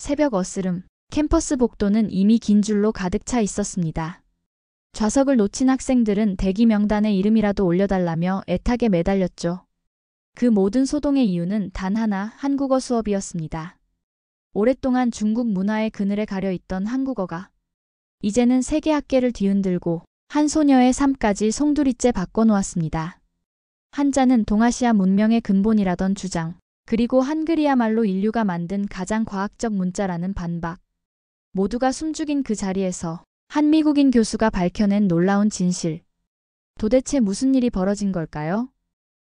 새벽 어스름, 캠퍼스 복도는 이미 긴 줄로 가득 차 있었습니다. 좌석을 놓친 학생들은 대기 명단에 이름이라도 올려달라며 애타게 매달렸죠. 그 모든 소동의 이유는 단 하나, 한국어 수업이었습니다. 오랫동안 중국 문화의 그늘에 가려있던 한국어가 이제는 세계 학계를 뒤흔들고 한 소녀의 삶까지 송두리째 바꿔놓았습니다. 한자는 동아시아 문명의 근본이라던 주장, 그리고 한글이야말로 인류가 만든 가장 과학적 문자라는 반박. 모두가 숨죽인 그 자리에서 한 미국인 교수가 밝혀낸 놀라운 진실. 도대체 무슨 일이 벌어진 걸까요?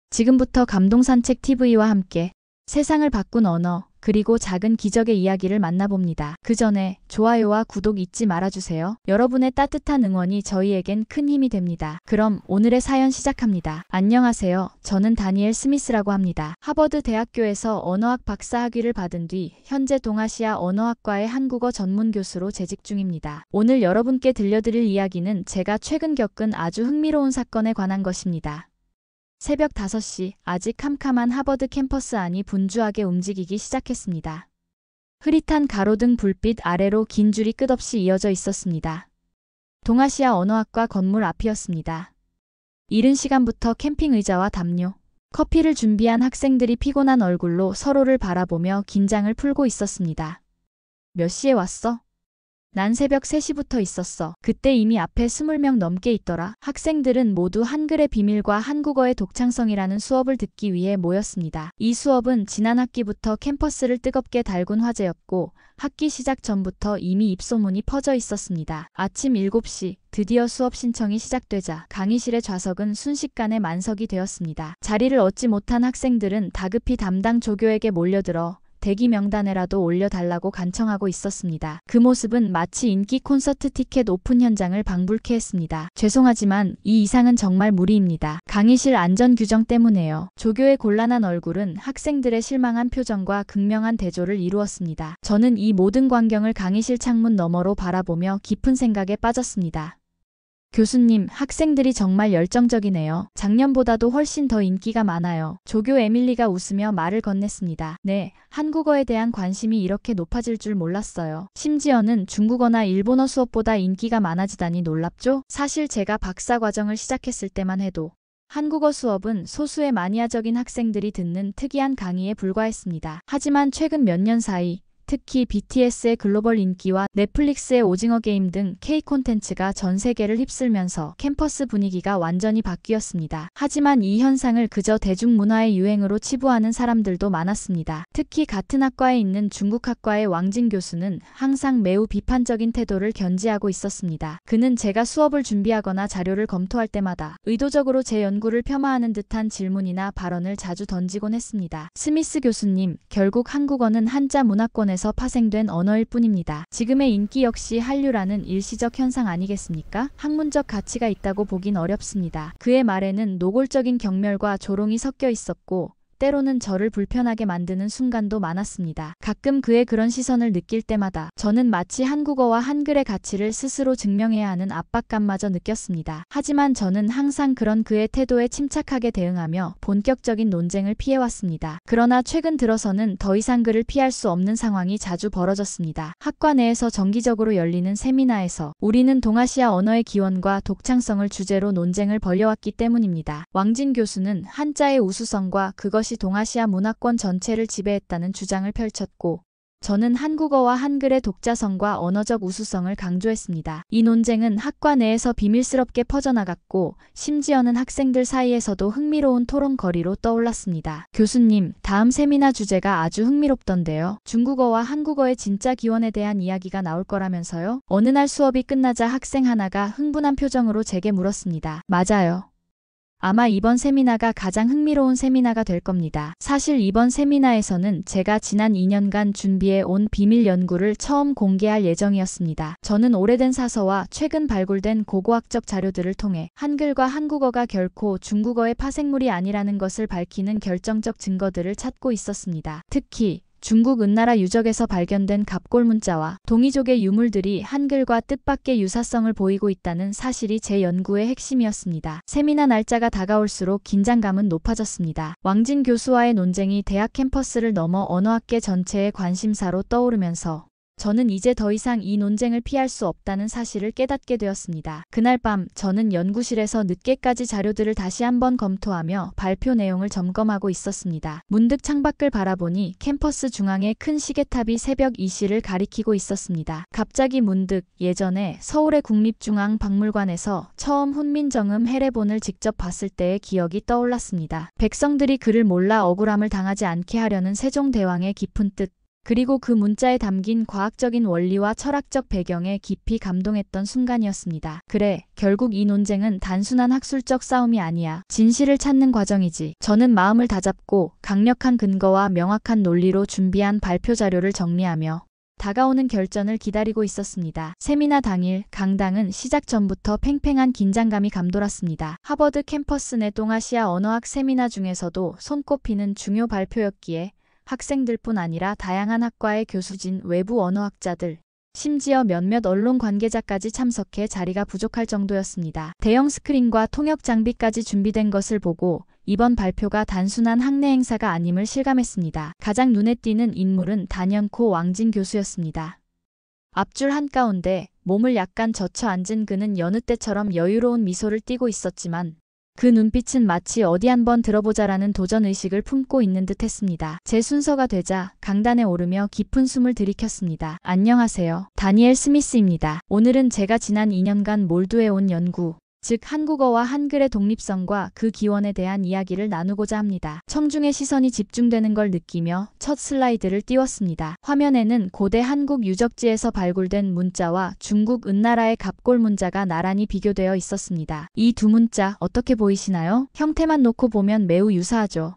지금부터 감동산책 TV와 함께 세상을 바꾼 언어, 그리고 작은 기적의 이야기를 만나봅니다. 그 전에 좋아요와 구독 잊지 말아주세요. 여러분의 따뜻한 응원이 저희에겐 큰 힘이 됩니다. 그럼 오늘의 사연 시작합니다. 안녕하세요. 저는 다니엘 스미스라고 합니다. 하버드 대학교에서 언어학 박사학위를 받은 뒤 현재 동아시아 언어학과의 한국어 전문 교수로 재직 중입니다. 오늘 여러분께 들려드릴 이야기는 제가 최근 겪은 아주 흥미로운 사건에 관한 것입니다. 새벽 5시, 아직 캄캄한 하버드 캠퍼스 안이 분주하게 움직이기 시작했습니다. 흐릿한 가로등 불빛 아래로 긴 줄이 끝없이 이어져 있었습니다. 동아시아 언어학과 건물 앞이었습니다. 이른 시간부터 캠핑 의자와 담요, 커피를 준비한 학생들이 피곤한 얼굴로 서로를 바라보며 긴장을 풀고 있었습니다. 몇 시에 왔어? 난 새벽 3시부터 있었어. 그때 이미 앞에 20명 넘게 있더라. 학생들은 모두 한글의 비밀과 한국어의 독창성이라는 수업을 듣기 위해 모였습니다. 이 수업은 지난 학기부터 캠퍼스를 뜨겁게 달군 화제였고 학기 시작 전부터 이미 입소문이 퍼져 있었습니다. 아침 7시 드디어 수업 신청이 시작되자 강의실의 좌석은 순식간에 만석이 되었습니다. 자리를 얻지 못한 학생들은 다급히 담당 조교에게 몰려들어 대기 명단에라도 올려달라고 간청하고 있었습니다. 그 모습은 마치 인기 콘서트 티켓 오픈 현장을 방불케 했습니다. 죄송하지만 이 이상은 정말 무리입니다. 강의실 안전 규정 때문에요. 조교의 곤란한 얼굴은 학생들의 실망한 표정과 극명한 대조를 이루었습니다. 저는 이 모든 광경을 강의실 창문 너머로 바라보며 깊은 생각에 빠졌습니다. 교수님, 학생들이 정말 열정적이네요. 작년보다도 훨씬 더 인기가 많아요. 조교 에밀리가 웃으며 말을 건넸습니다. 네, 한국어에 대한 관심이 이렇게 높아질 줄 몰랐어요. 심지어는 중국어나 일본어 수업보다 인기가 많아지다니 놀랍죠? 사실 제가 박사 과정을 시작했을 때만 해도 한국어 수업은 소수의 마니아적인 학생들이 듣는 특이한 강의에 불과했습니다. 하지만 최근 몇 년 사이 특히 BTS의 글로벌 인기와 넷플릭스의 오징어 게임 등 K 콘텐츠가 전 세계를 휩쓸면서 캠퍼스 분위기가 완전히 바뀌었습니다. 하지만 이 현상을 그저 대중문화의 유행으로 치부하는 사람들도 많았습니다. 특히 같은 학과에 있는 중국학과의 왕진 교수는 항상 매우 비판적인 태도를 견지하고 있었습니다. 그는 제가 수업을 준비하거나 자료를 검토할 때마다 의도적으로 제 연구를 폄하하는 듯한 질문이나 발언을 자주 던지곤 했습니다. 스미스 교수님, 결국 한국어는 한자 문화권에서 파생된 언어일 뿐입니다. 지금의 인기 역시 한류라는 일시적 현상 아니겠습니까? 학문적 가치가 있다고 보긴 어렵습니다. 그의 말에는 노골적인 경멸과 조롱이 섞여 있었고 때로는 저를 불편하게 만드는 순간도 많았습니다. 가끔 그의 그런 시선을 느낄 때마다 저는 마치 한국어와 한글의 가치를 스스로 증명해야 하는 압박감마저 느꼈습니다. 하지만 저는 항상 그런 그의 태도에 침착하게 대응하며 본격적인 논쟁을 피해왔습니다. 그러나 최근 들어서는 더 이상 그를 피할 수 없는 상황이 자주 벌어졌습니다. 학과 내에서 정기적으로 열리는 세미나에서 우리는 동아시아 언어의 기원과 독창성을 주제로 논쟁을 벌여왔기 때문입니다. 왕진 교수는 한자의 우수성과 그것이 동아시아 문화권 전체를 지배했다는 주장을 펼쳤고 저는 한국어와 한글의 독자성과 언어적 우수성을 강조했습니다. 이 논쟁은 학과 내에서 비밀스럽게 퍼져나갔고 심지어는 학생들 사이에서도 흥미로운 토론거리로 떠올랐습니다. 교수님, 다음 세미나 주제가 아주 흥미롭던데요. 중국어와 한국어의 진짜 기원에 대한 이야기가 나올 거라면서요? 어느 날 수업이 끝나자 학생 하나가 흥분한 표정으로 제게 물었습니다. 맞아요. 아마 이번 세미나가 가장 흥미로운 세미나가 될 겁니다. 사실 이번 세미나에서는 제가 지난 2년간 준비해 온 비밀 연구를 처음 공개할 예정이었습니다. 저는 오래된 사서와 최근 발굴된 고고학적 자료들을 통해 한글과 한국어가 결코 중국어의 파생물이 아니라는 것을 밝히는 결정적 증거들을 찾고 있었습니다. 특히 중국 은나라 유적에서 발견된 갑골 문자와 동이족의 유물들이 한글과 뜻밖의 유사성을 보이고 있다는 사실이 제 연구의 핵심이었습니다. 세미나 날짜가 다가올수록 긴장감은 높아졌습니다. 왕진 교수와의 논쟁이 대학 캠퍼스를 넘어 언어학계 전체의 관심사로 떠오르면서 저는 이제 더 이상 이 논쟁을 피할 수 없다는 사실을 깨닫게 되었습니다. 그날 밤 저는 연구실에서 늦게까지 자료들을 다시 한번 검토하며 발표 내용을 점검하고 있었습니다. 문득 창밖을 바라보니 캠퍼스 중앙에 큰 시계탑이 새벽 2시를 가리키고 있었습니다. 갑자기 문득 예전에 서울의 국립중앙박물관에서 처음 훈민정음 해례본을 직접 봤을 때의 기억이 떠올랐습니다. 백성들이 그를 몰라 억울함을 당하지 않게 하려는 세종대왕의 깊은 뜻, 그리고 그 문자에 담긴 과학적인 원리와 철학적 배경에 깊이 감동했던 순간이었습니다. 그래, 결국 이 논쟁은 단순한 학술적 싸움이 아니야. 진실을 찾는 과정이지. 저는 마음을 다잡고 강력한 근거와 명확한 논리로 준비한 발표 자료를 정리하며 다가오는 결전을 기다리고 있었습니다. 세미나 당일 강당은 시작 전부터 팽팽한 긴장감이 감돌았습니다. 하버드 캠퍼스 내 동아시아 언어학 세미나 중에서도 손꼽히는 중요 발표였기에 학생들뿐 아니라 다양한 학과의 교수진, 외부 언어학자들, 심지어 몇몇 언론 관계자까지 참석해 자리가 부족할 정도였습니다. 대형 스크린과 통역 장비까지 준비된 것을 보고 이번 발표가 단순한 학내 행사가 아님을 실감했습니다. 가장 눈에 띄는 인물은 단연코 왕진 교수였습니다. 앞줄 한가운데 몸을 약간 젖혀 앉은 그는 여느 때처럼 여유로운 미소를 띠고 있었지만 그 눈빛은 마치 어디 한번 들어보자라는 도전의식을 품고 있는 듯 했습니다. 제 순서가 되자 강단에 오르며 깊은 숨을 들이켰습니다. 안녕하세요. 다니엘 스미스입니다. 오늘은 제가 지난 2년간 몰두해온 연구, 즉 한국어와 한글의 독립성과 그 기원에 대한 이야기를 나누고자 합니다. 청중의 시선이 집중되는 걸 느끼며 첫 슬라이드를 띄웠습니다. 화면에는 고대 한국 유적지에서 발굴된 문자와 중국 은나라의 갑골 문자가 나란히 비교되어 있었습니다. 이 두 문자 어떻게 보이시나요? 형태만 놓고 보면 매우 유사하죠.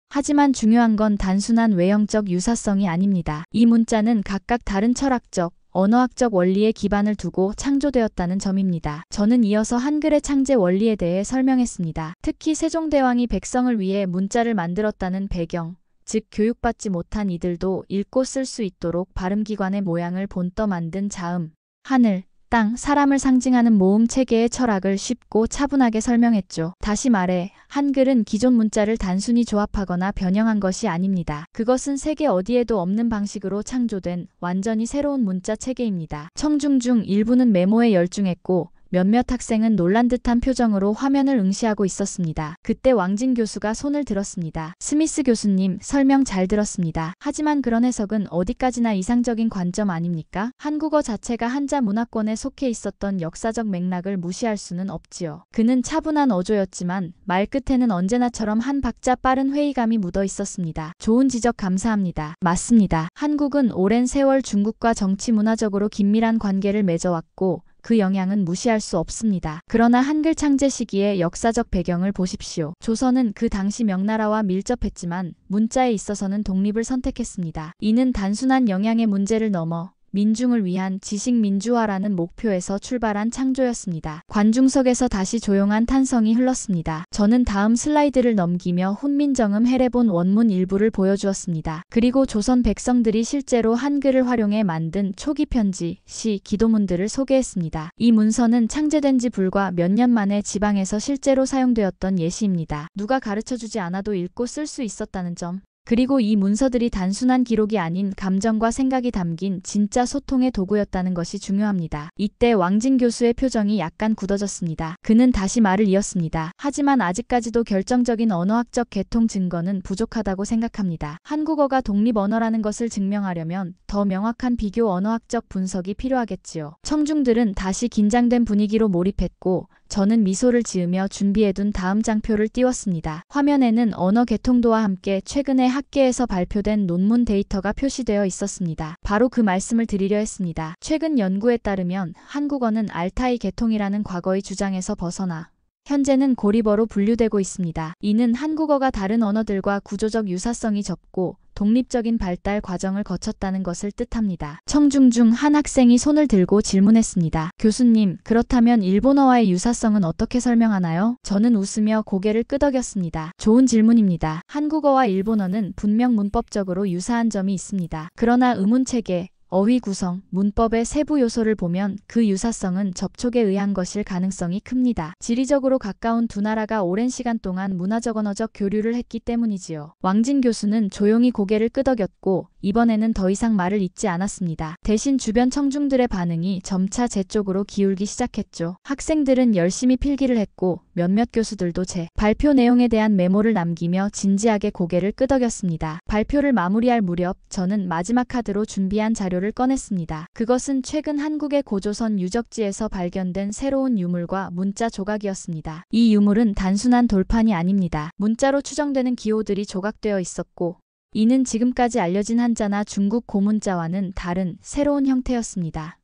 하지만 중요한 건 단순한 외형적 유사성이 아닙니다. 이 문자는 각각 다른 철학적, 언어학적 원리에 기반을 두고 창조되었다는 점입니다. 저는 이어서 한글의 창제 원리에 대해 설명했습니다. 특히 세종대왕이 백성을 위해 문자를 만들었다는 배경, 즉 교육받지 못한 이들도 읽고 쓸 수 있도록 발음기관의 모양을 본떠 만든 자음, 하늘, 땅, 사람을 상징하는 모음 체계의 철학을 쉽고 차분하게 설명했죠. 다시 말해 한글은 기존 문자를 단순히 조합하거나 변형한 것이 아닙니다. 그것은 세계 어디에도 없는 방식으로 창조된 완전히 새로운 문자 체계입니다. 청중 중 일부는 메모에 열중했고 몇몇 학생은 놀란 듯한 표정으로 화면을 응시하고 있었습니다. 그때 왕진 교수가 손을 들었습니다. 스미스 교수님, 설명 잘 들었습니다. 하지만 그런 해석은 어디까지나 이상적인 관점 아닙니까? 한국어 자체가 한자 문화권에 속해 있었던 역사적 맥락을 무시할 수는 없지요. 그는 차분한 어조였지만 말끝에는 언제나처럼 한 박자 빠른 회의감이 묻어 있었습니다. 좋은 지적 감사합니다. 맞습니다. 한국은 오랜 세월 중국과 정치 문화적으로 긴밀한 관계를 맺어왔고 그 영향은 무시할 수 없습니다. 그러나 한글 창제 시기의 역사적 배경을 보십시오. 조선은 그 당시 명나라와 밀접했지만 문자에 있어서는 독립을 선택했습니다. 이는 단순한 영향의 문제를 넘어 민중을 위한 지식 민주화라는 목표에서 출발한 창조였습니다. 관중석에서 다시 조용한 탄성이 흘렀습니다. 저는 다음 슬라이드를 넘기며 훈민정음 해례본 원문 일부를 보여주었습니다. 그리고 조선 백성들이 실제로 한글을 활용해 만든 초기 편지, 시, 기도문들을 소개했습니다. 이 문서는 창제된 지 불과 몇 년 만에 지방에서 실제로 사용되었던 예시입니다. 누가 가르쳐주지 않아도 읽고 쓸 수 있었다는 점. 그리고 이 문서들이 단순한 기록이 아닌 감정과 생각이 담긴 진짜 소통의 도구였다는 것이 중요합니다. 이때 왕진 교수의 표정이 약간 굳어졌습니다. 그는 다시 말을 이었습니다. 하지만 아직까지도 결정적인 언어학적 개통 증거는 부족하다고 생각합니다. 한국어가 독립 언어라는 것을 증명하려면 더 명확한 비교 언어학적 분석이 필요하겠지요. 청중들은 다시 긴장된 분위기로 몰입했고 저는 미소를 지으며 준비해둔 다음 장표를 띄웠습니다. 화면에는 언어 개통도와 함께 최근에 학계에서 발표된 논문 데이터가 표시되어 있었습니다. 바로 그 말씀을 드리려 했습니다. 최근 연구에 따르면 한국어는 알타이 계통이라는 과거의 주장에서 벗어나 현재는 고리버로 분류되고 있습니다. 이는 한국어가 다른 언어들과 구조적 유사성이 적고 독립적인 발달 과정을 거쳤다는 것을 뜻합니다. 청중 중 한 학생이 손을 들고 질문했습니다. 교수님, 그렇다면 일본어와의 유사성은 어떻게 설명하나요? 저는 웃으며 고개를 끄덕였습니다. 좋은 질문입니다. 한국어와 일본어는 분명 문법적으로 유사한 점이 있습니다. 그러나 의문체계, 어휘 구성, 문법의 세부 요소를 보면 그 유사성은 접촉에 의한 것일 가능성이 큽니다. 지리적으로 가까운 두 나라가 오랜 시간 동안 문화적 언어적 교류를 했기 때문이지요. 왕진 교수는 조용히 고개를 끄덕였고 이번에는 더 이상 말을 잇지 않았습니다. 대신 주변 청중들의 반응이 점차 제 쪽으로 기울기 시작했죠. 학생들은 열심히 필기를 했고 몇몇 교수들도 제 발표 내용에 대한 메모를 남기며 진지하게 고개를 끄덕였습니다. 발표를 마무리할 무렵 저는 마지막 카드로 준비한 자료를 꺼냈습니다. 그것은 최근 한국의 고조선 유적지에서 발견된 새로운 유물과 문자 조각이었습니다. 이 유물은 단순한 돌판이 아닙니다. 문자로 추정되는 기호들이 조각되어 있었고 이는 지금까지 알려진 한자나 중국 고문자와는 다른 새로운 형태였습니다.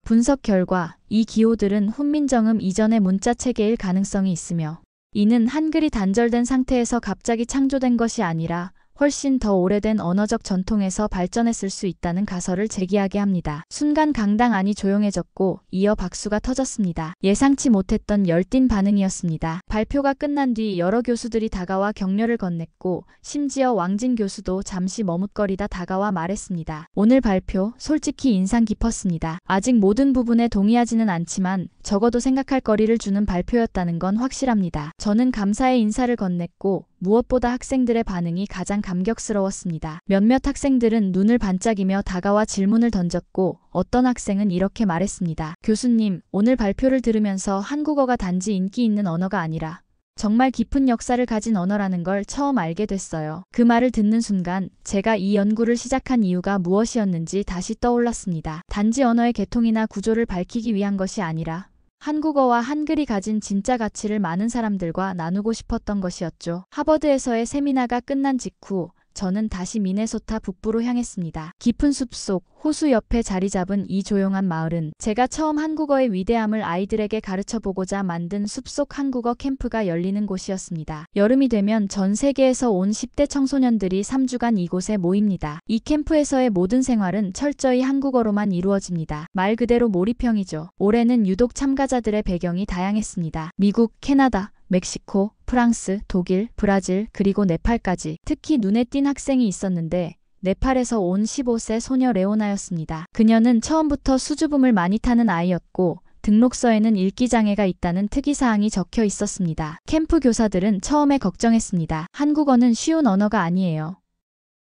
분석 결과 이 기호들은 훈민정음 이전의 문자 체계일 가능성이 있으며 이는 한글이 단절된 상태에서 갑자기 창조된 것이 아니라 훨씬 더 오래된 언어적 전통에서 발전했을 수 있다는 가설을 제기하게 합니다. 순간 강당 안이 조용해졌고 이어 박수가 터졌습니다. 예상치 못했던 열띤 반응이었습니다. 발표가 끝난 뒤 여러 교수들이 다가와 격려를 건넸고 심지어 왕진 교수도 잠시 머뭇거리다 다가와 말했습니다. 오늘 발표 솔직히 인상 깊었습니다. 아직 모든 부분에 동의하지는 않지만 적어도 생각할 거리를 주는 발표였다는 건 확실합니다. 저는 감사의 인사를 건넸고 무엇보다 학생들의 반응이 가장 감격스러웠습니다. 몇몇 학생들은 눈을 반짝이며 다가와 질문을 던졌고 어떤 학생은 이렇게 말했습니다. 교수님, 오늘 발표를 들으면서 한국어가 단지 인기 있는 언어가 아니라 정말 깊은 역사를 가진 언어라는 걸 처음 알게 됐어요. 그 말을 듣는 순간 제가 이 연구를 시작한 이유가 무엇이었는지 다시 떠올랐습니다. 단지 언어의 계통이나 구조를 밝히기 위한 것이 아니라 한국어와 한글이 가진 진짜 가치를 많은 사람들과 나누고 싶었던 것이었죠. 하버드에서의 세미나가 끝난 직후 저는 다시 미네소타 북부로 향했습니다. 깊은 숲속 호수 옆에 자리 잡은 이 조용한 마을은 제가 처음 한국어의 위대함을 아이들에게 가르쳐보고자 만든 숲속 한국어 캠프가 열리는 곳이었습니다. 여름이 되면 전 세계에서 온 10대 청소년들이 3주간 이곳에 모입니다. 이 캠프에서의 모든 생활은 철저히 한국어로만 이루어집니다. 말 그대로 몰입형이죠. 올해는 유독 참가자들의 배경이 다양했습니다. 미국, 캐나다, 멕시코, 프랑스, 독일, 브라질, 그리고 네팔까지. 특히 눈에 띈 학생이 있었는데 네팔에서 온 15세 소녀 레오나였습니다. 그녀는 처음부터 수줍음을 많이 타는 아이였고 등록서에는 읽기 장애가 있다는 특이사항이 적혀 있었습니다. 캠프 교사들은 처음에 걱정했습니다. 한국어는 쉬운 언어가 아니에요.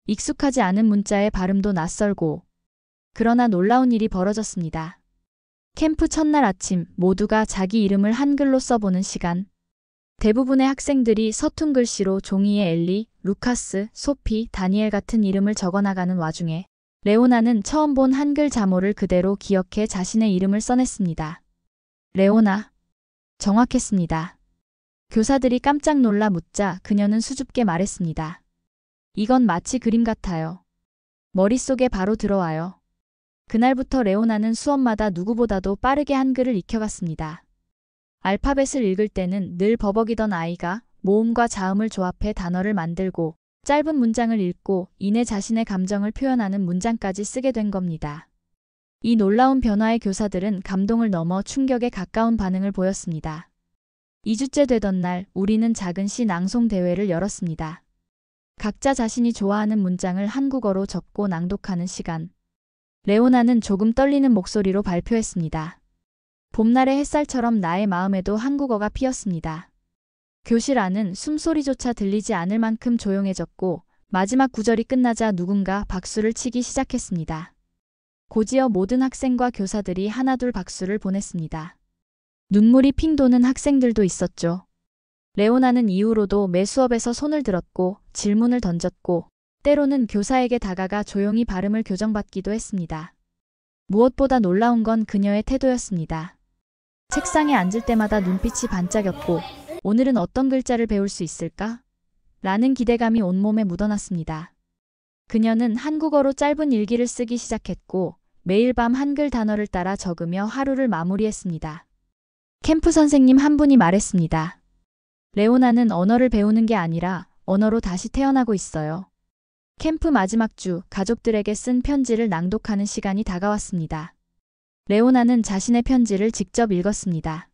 익숙하지 않은 문자의 발음도 낯설고. 그러나 놀라운 일이 벌어졌습니다. 캠프 첫날 아침 모두가 자기 이름을 한글로 써보는 시간. 대부분의 학생들이 서툰 글씨로 종이에 엘리, 루카스, 소피, 다니엘 같은 이름을 적어나가는 와중에 레오나는 처음 본 한글 자모를 그대로 기억해 자신의 이름을 써냈습니다. 레오나. 정확했습니다. 교사들이 깜짝 놀라 묻자 그녀는 수줍게 말했습니다. 이건 마치 그림 같아요. 머릿속에 바로 들어와요. 그날부터 레오나는 수업마다 누구보다도 빠르게 한글을 익혀갔습니다. 알파벳을 읽을 때는 늘 버벅이던 아이가 모음과 자음을 조합해 단어를 만들고 짧은 문장을 읽고 이내 자신의 감정을 표현하는 문장까지 쓰게 된 겁니다. 이 놀라운 변화에 교사들은 감동을 넘어 충격에 가까운 반응을 보였습니다. 2주째 되던 날 우리는 작은 시 낭송 대회를 열었습니다. 각자 자신이 좋아하는 문장을 한국어로 적고 낭독하는 시간. 레오나는 조금 떨리는 목소리로 발표했습니다. 봄날의 햇살처럼 나의 마음에도 한국어가 피었습니다. 교실 안은 숨소리조차 들리지 않을 만큼 조용해졌고 마지막 구절이 끝나자 누군가 박수를 치기 시작했습니다. 곧이어 모든 학생과 교사들이 하나둘 박수를 보냈습니다. 눈물이 핑 도는 학생들도 있었죠. 레오나는 이후로도 매 수업에서 손을 들었고 질문을 던졌고 때로는 교사에게 다가가 조용히 발음을 교정받기도 했습니다. 무엇보다 놀라운 건 그녀의 태도였습니다. 책상에 앉을 때마다 눈빛이 반짝였고 오늘은 어떤 글자를 배울 수 있을까? 라는 기대감이 온몸에 묻어났습니다. 그녀는 한국어로 짧은 일기를 쓰기 시작했고 매일 밤 한글 단어를 따라 적으며 하루를 마무리했습니다. 캠프 선생님 한 분이 말했습니다. 레오나는 언어를 배우는 게 아니라 언어로 다시 태어나고 있어요. 캠프 마지막 주 가족들에게 쓴 편지를 낭독하는 시간이 다가왔습니다. 레오나는 자신의 편지를 직접 읽었습니다.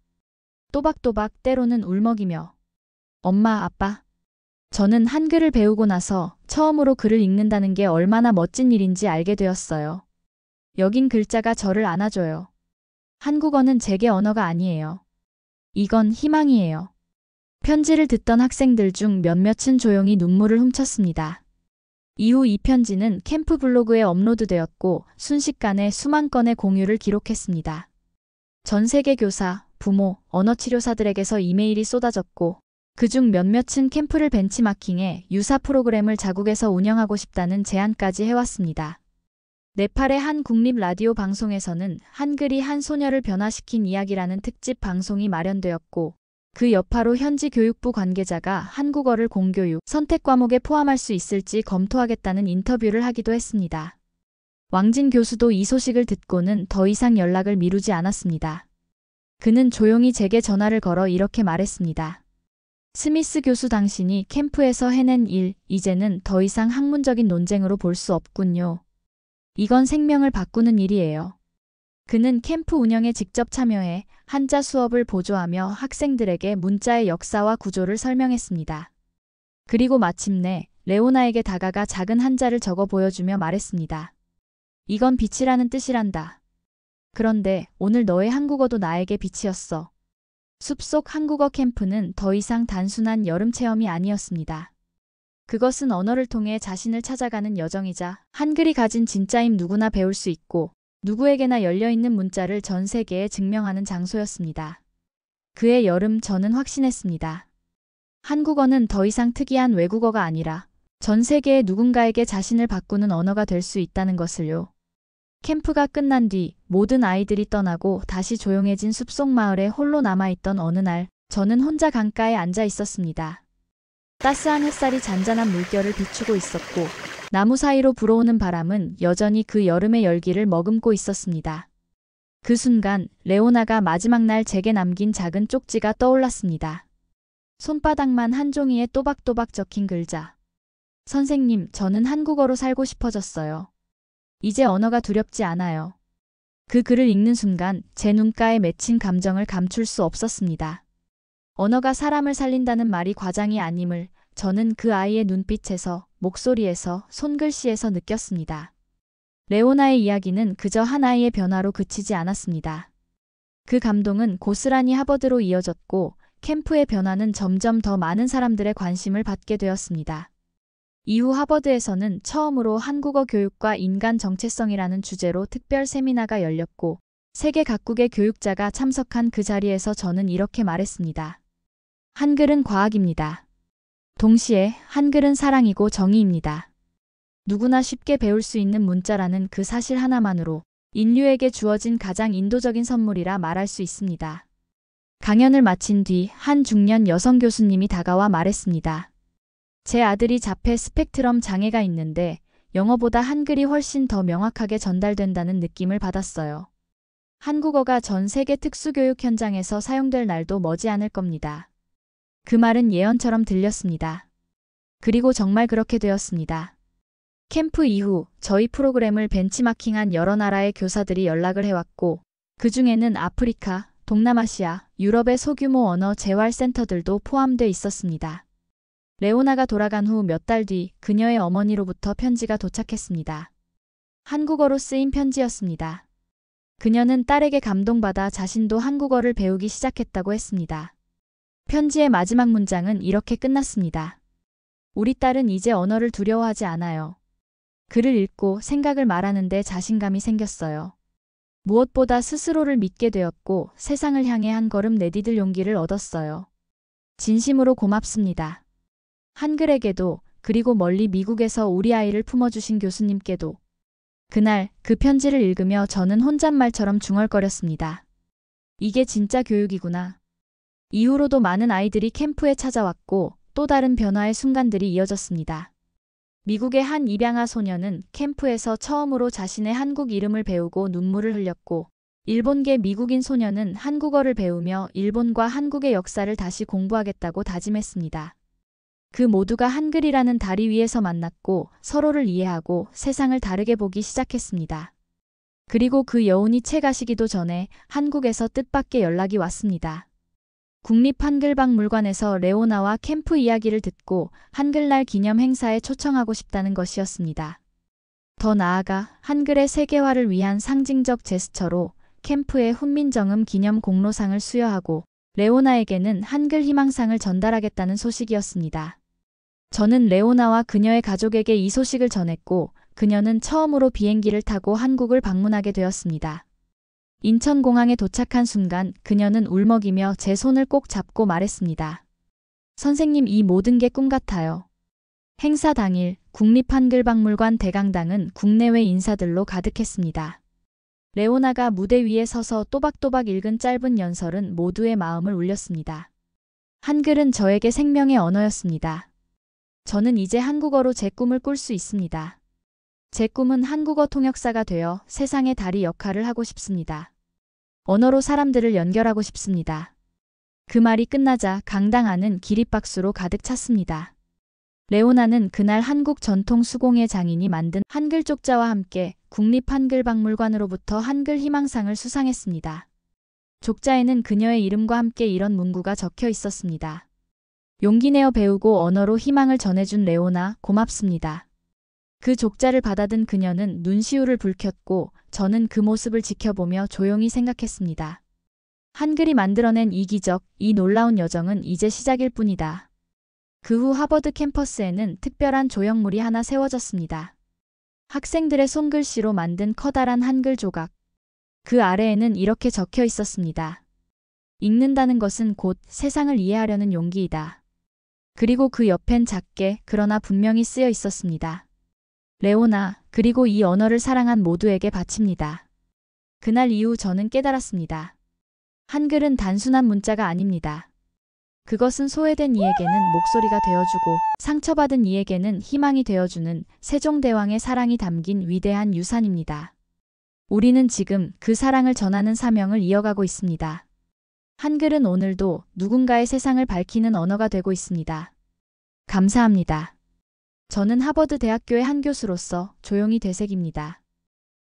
또박또박 때로는 울먹이며 엄마, 아빠. 저는 한글을 배우고 나서 처음으로 글을 읽는다는 게 얼마나 멋진 일인지 알게 되었어요. 여긴 글자가 저를 안아줘요. 한국어는 제게 언어가 아니에요. 이건 희망이에요. 편지를 듣던 학생들 중 몇몇은 조용히 눈물을 훔쳤습니다. 이후 이 편지는 캠프 블로그에 업로드되었고 순식간에 수만 건의 공유를 기록했습니다. 전 세계 교사, 부모, 언어치료사들에게서 이메일이 쏟아졌고 그중 몇몇은 캠프를 벤치마킹해 유사 프로그램을 자국에서 운영하고 싶다는 제안까지 해왔습니다. 네팔의 한 국립 라디오 방송에서는 한글이 한 소녀를 변화시킨 이야기라는 특집 방송이 마련되었고 그 여파로 현지 교육부 관계자가 한국어를 공교육 선택 과목에 포함할 수 있을지 검토하겠다는 인터뷰를 하기도 했습니다. 왕진 교수도 이 소식을 듣고는 더 이상 연락을 미루지 않았습니다. 그는 조용히 제게 전화를 걸어 이렇게 말했습니다. 스미스 교수, 당신이 캠프에서 해낸 일, 이제는 더 이상 학문적인 논쟁으로 볼 수 없군요. 이건 생명을 바꾸는 일이에요. 그는 캠프 운영에 직접 참여해 한자 수업을 보조하며 학생들에게 문자의 역사와 구조를 설명했습니다. 그리고 마침내 레오나에게 다가가 작은 한자를 적어 보여주며 말했습니다. 이건 빛이라는 뜻이란다. 그런데 오늘 너의 한국어도 나에게 빛이었어. 숲속 한국어 캠프는 더 이상 단순한 여름 체험이 아니었습니다. 그것은 언어를 통해 자신을 찾아가는 여정이자 한글이 가진 진짜임 누구나 배울 수 있고 누구에게나 열려있는 문자를 전 세계에 증명하는 장소였습니다. 그해 여름 저는 확신했습니다. 한국어는 더 이상 특이한 외국어가 아니라 전 세계의 누군가에게 자신을 바꾸는 언어가 될 수 있다는 것을요. 캠프가 끝난 뒤 모든 아이들이 떠나고 다시 조용해진 숲속 마을에 홀로 남아있던 어느 날 저는 혼자 강가에 앉아 있었습니다. 따스한 햇살이 잔잔한 물결을 비추고 있었고 나무 사이로 불어오는 바람은 여전히 그 여름의 열기를 머금고 있었습니다. 그 순간 레오나가 마지막 날 제게 남긴 작은 쪽지가 떠올랐습니다. 손바닥만 한 종이에 또박또박 적힌 글자. 선생님, 저는 한국어로 살고 싶어졌어요. 이제 언어가 두렵지 않아요. 그 글을 읽는 순간 제 눈가에 맺힌 감정을 감출 수 없었습니다. 언어가 사람을 살린다는 말이 과장이 아님을 저는 그 아이의 눈빛에서, 목소리에서, 손글씨에서 느꼈습니다. 레오나의 이야기는 그저 한 아이의 변화로 그치지 않았습니다. 그 감동은 고스란히 하버드로 이어졌고 캠프의 변화는 점점 더 많은 사람들의 관심을 받게 되었습니다. 이후 하버드에서는 처음으로 한국어 교육과 인간 정체성이라는 주제로 특별 세미나가 열렸고 세계 각국의 교육자가 참석한 그 자리에서 저는 이렇게 말했습니다. 한글은 과학입니다. 동시에 한글은 사랑이고 정의입니다. 누구나 쉽게 배울 수 있는 문자라는 그 사실 하나만으로 인류에게 주어진 가장 인도적인 선물이라 말할 수 있습니다. 강연을 마친 뒤 한 중년 여성 교수님이 다가와 말했습니다. 제 아들이 자폐 스펙트럼 장애가 있는데 영어보다 한글이 훨씬 더 명확하게 전달된다는 느낌을 받았어요. 한국어가 전 세계 특수교육 현장에서 사용될 날도 머지않을 겁니다. 그 말은 예언처럼 들렸습니다. 그리고 정말 그렇게 되었습니다. 캠프 이후 저희 프로그램을 벤치마킹한 여러 나라의 교사들이 연락을 해왔고 그 중에는 아프리카, 동남아시아, 유럽의 소규모 언어 재활센터들도 포함돼 있었습니다. 레오나가 돌아간 후 몇 달 뒤 그녀의 어머니로부터 편지가 도착했습니다. 한국어로 쓰인 편지였습니다. 그녀는 딸에게 감동받아 자신도 한국어를 배우기 시작했다고 했습니다. 편지의 마지막 문장은 이렇게 끝났습니다. 우리 딸은 이제 언어를 두려워하지 않아요. 글을 읽고 생각을 말하는데 자신감이 생겼어요. 무엇보다 스스로를 믿게 되었고 세상을 향해 한 걸음 내디딜 용기를 얻었어요. 진심으로 고맙습니다. 한글에게도 그리고 멀리 미국에서 우리 아이를 품어주신 교수님께도. 그날 그 편지를 읽으며 저는 혼잣말처럼 중얼거렸습니다. 이게 진짜 교육이구나. 이후로도 많은 아이들이 캠프에 찾아왔고 또 다른 변화의 순간들이 이어졌습니다. 미국의 한 입양아 소녀는 캠프에서 처음으로 자신의 한국 이름을 배우고 눈물을 흘렸고 일본계 미국인 소녀는 한국어를 배우며 일본과 한국의 역사를 다시 공부하겠다고 다짐했습니다. 그 모두가 한글이라는 다리 위에서 만났고 서로를 이해하고 세상을 다르게 보기 시작했습니다. 그리고 그 여운이 채 가시기도 전에 한국에서 뜻밖의 연락이 왔습니다. 국립한글박물관에서 레오나와 캠프 이야기를 듣고 한글날 기념 행사에 초청하고 싶다는 것이었습니다. 더 나아가 한글의 세계화를 위한 상징적 제스처로 캠프의 훈민정음 기념 공로상을 수여하고 레오나에게는 한글 희망상을 전달하겠다는 소식이었습니다. 저는 레오나와 그녀의 가족에게 이 소식을 전했고 그녀는 처음으로 비행기를 타고 한국을 방문하게 되었습니다. 인천공항에 도착한 순간 그녀는 울먹이며 제 손을 꼭 잡고 말했습니다. 선생님, 이 모든 게 꿈 같아요. 행사 당일 국립한글박물관 대강당은 국내외 인사들로 가득했습니다. 레오나가 무대 위에 서서 또박또박 읽은 짧은 연설은 모두의 마음을 울렸습니다. 한글은 저에게 생명의 언어였습니다. 저는 이제 한국어로 제 꿈을 꿀 수 있습니다. 제 꿈은 한국어 통역사가 되어 세상의 다리 역할을 하고 싶습니다. 언어로 사람들을 연결하고 싶습니다. 그 말이 끝나자 강당 안은 기립박수로 가득 찼습니다. 레오나는 그날 한국 전통 수공예 장인이 만든 한글 쪽자와 함께 국립한글박물관으로부터 한글 희망상을 수상했습니다. 족자에는 그녀의 이름과 함께 이런 문구가 적혀 있었습니다. 용기 내어 배우고 언어로 희망을 전해준 레오나, 고맙습니다. 그 족자를 받아든 그녀는 눈시울을 붉혔고 저는 그 모습을 지켜보며 조용히 생각했습니다. 한글이 만들어낸 이 기적, 이 놀라운 여정은 이제 시작일 뿐이다. 그 후 하버드 캠퍼스에는 특별한 조형물이 하나 세워졌습니다. 학생들의 손글씨로 만든 커다란 한글 조각. 그 아래에는 이렇게 적혀 있었습니다. 읽는다는 것은 곧 세상을 이해하려는 용기이다. 그리고 그 옆엔 작게 그러나 분명히 쓰여 있었습니다. 레오나, 그리고 이 언어를 사랑한 모두에게 바칩니다. 그날 이후 저는 깨달았습니다. 한글은 단순한 문자가 아닙니다. 그것은 소외된 이에게는 목소리가 되어주고 상처받은 이에게는 희망이 되어주는 세종대왕의 사랑이 담긴 위대한 유산입니다. 우리는 지금 그 사랑을 전하는 사명을 이어가고 있습니다. 한글은 오늘도 누군가의 세상을 밝히는 언어가 되고 있습니다. 감사합니다. 저는 하버드 대학교의 한 교수로서 조용히 되새깁니다.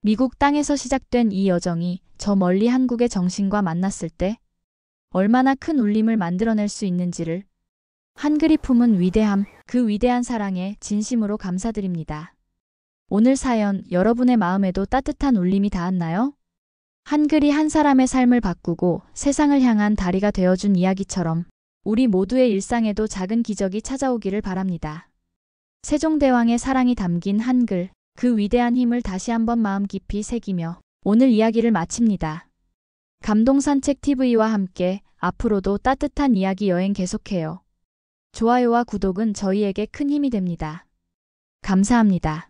미국 땅에서 시작된 이 여정이 저 멀리 한국의 정신과 만났을 때 얼마나 큰 울림을 만들어낼 수 있는지를 한글이 품은 위대함, 그 위대한 사랑에 진심으로 감사드립니다. 오늘 사연 여러분의 마음에도 따뜻한 울림이 닿았나요? 한글이 한 사람의 삶을 바꾸고 세상을 향한 다리가 되어준 이야기처럼 우리 모두의 일상에도 작은 기적이 찾아오기를 바랍니다. 세종대왕의 사랑이 담긴 한글, 그 위대한 힘을 다시 한번 마음 깊이 새기며 오늘 이야기를 마칩니다. 감동산책TV와 함께 앞으로도 따뜻한 이야기 여행 계속해요. 좋아요와 구독은 저희에게 큰 힘이 됩니다. 감사합니다.